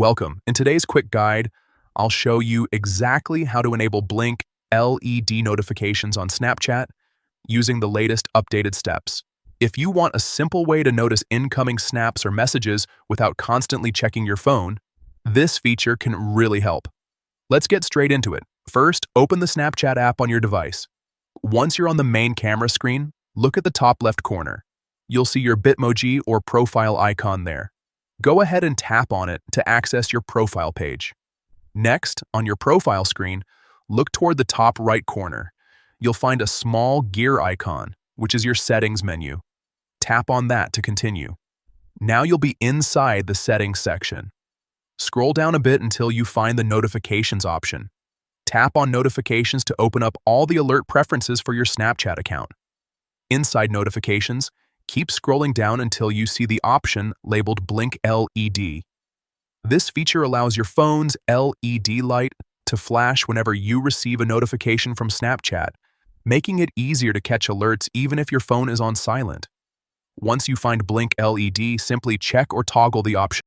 Welcome. In today's quick guide, I'll show you exactly how to enable Blink LED notifications on Snapchat using the latest updated steps. If you want a simple way to notice incoming snaps or messages without constantly checking your phone, this feature can really help. Let's get straight into it. First, open the Snapchat app on your device. Once you're on the main camera screen, look at the top left corner. You'll see your Bitmoji or profile icon there. Go ahead and tap on it to access your profile page. Next, on your profile screen, look toward the top right corner. You'll find a small gear icon, which is your settings menu. Tap on that to continue. Now you'll be inside the settings section. Scroll down a bit until you find the notifications option. Tap on notifications to open up all the alert preferences for your Snapchat account. Inside notifications, keep scrolling down until you see the option labeled Blink LED. This feature allows your phone's LED light to flash whenever you receive a notification from Snapchat, making it easier to catch alerts even if your phone is on silent. Once you find Blink LED, simply check or toggle the option.